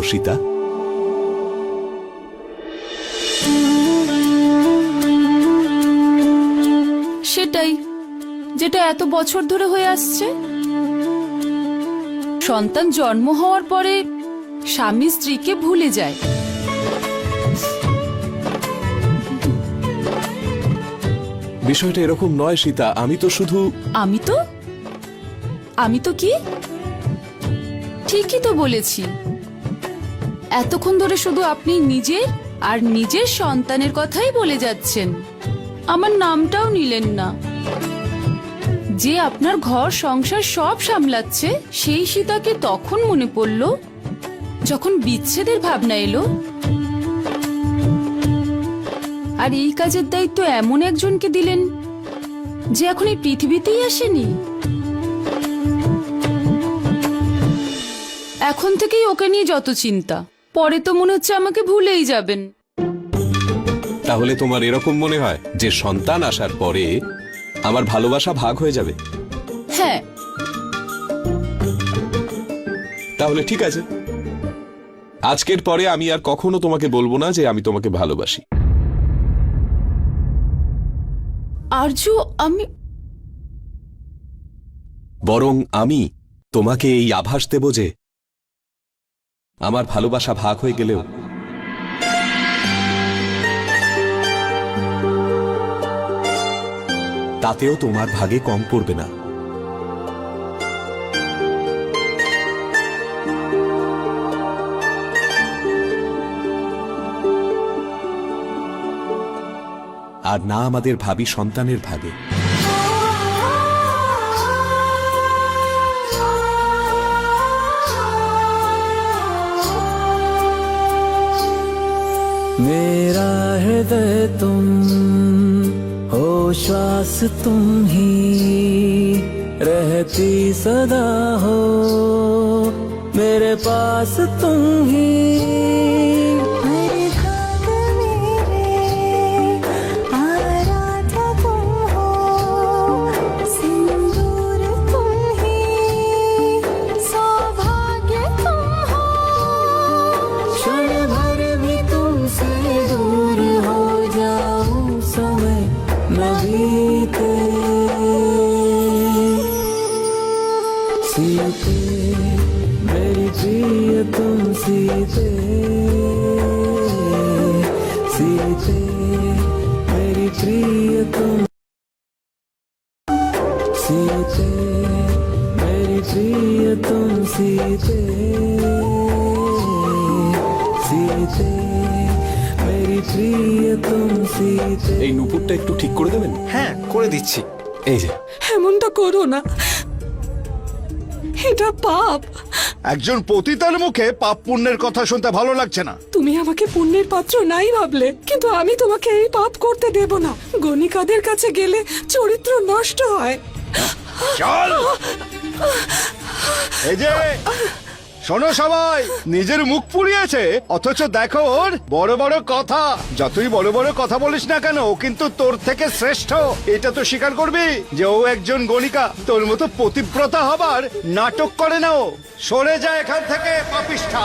সীতা? সেটাই, যেটা এত বছর ধরে হয়ে আসছে। সন্তান জন্ম হওয়ার পরে স্বামী স্ত্রীকে ভুলে যায়। বিষয়টা এরকম নয় সীতা, আমি তো শুধু আমি তো কি ঠিকই তো বলেছি। এতক্ষণ ধরে শুধু আপনি নিজের আর নিজের সন্তানের কথাই বলে যাচ্ছেন, আমার নামটাও নিলেন না। যে আপনার ঘর সংসার সব সামলাচ্ছে সেই সীতাকে তখন মনে পড়ল যখন বিচ্ছেদের ভাবনা এলো। আর এই কাজের দায়িত্ব এমন একজনকে দিলেন যে এখন এই পৃথিবীতেই আসেনি। এখন থেকেই ওকে নিয়ে যত চিন্তা, পরে তো মনে হচ্ছে আমাকে ভুলেই যাবেন। তাহলে তোমার এরকম মনে হয় যে সন্তান আসার পরে আমার ভালোবাসা ভাগ হয়ে যাবে? হ্যাঁ। তাহলে ঠিক আছে, আজকের পরে আমি আর কখনো তোমাকে বলবো না যে আমি তোমাকে ভালোবাসি। আর্য, বরং আমি তোমাকে এই আভাস দেব যে আমার ভালোবাসা ভাগ হয়ে গেলেও তাতেও তোমার ভাগে কম পড়বে না। আর না আমাদের ভাবি সন্তানের ভাগে। मेरा हृदय तुम हो, श्वास तुम ही रहती सदा हो, मेरे पास तुम ही। सीते मेरी प्रिय तुम सीते, सीते मेरी प्रिय तुम, सीते मेरी प्रिय तुम सीते, सीते मेरी प्रिय तुम सीते। এই নুপুরটা একটু ঠিক করে দেবেন? হ্যাঁ, করে দিচ্ছি। এই যে, এমনটা করো না, এটা পাপ। একজন পতিতার মুখে পাপ পুণ্যের কথা শুনতে ভালো লাগছে না। তুমি আমাকে পুণ্যের পাত্র নাই ভাবলে, কিন্তু আমি তোমাকে এই পাপ করতে দেব না। গণিকাদের কাছে গেলে চরিত্র নষ্ট হয়। চল। এই যে শোনো সবাই, নিজের মুখ পুড়িয়েছে অথচ দেখো ওর বড় বড় কথা। যতই বড় বড় কথা বলিস না কেন, ও কিন্তু তোর থেকে শ্রেষ্ঠ। এটা তো স্বীকার করবি যে ও একজন গণিকা। তোর মতো পতিব্রতা হবার নাটক করে না ও। সরে যায় এখান থেকে পাপিষ্ঠা।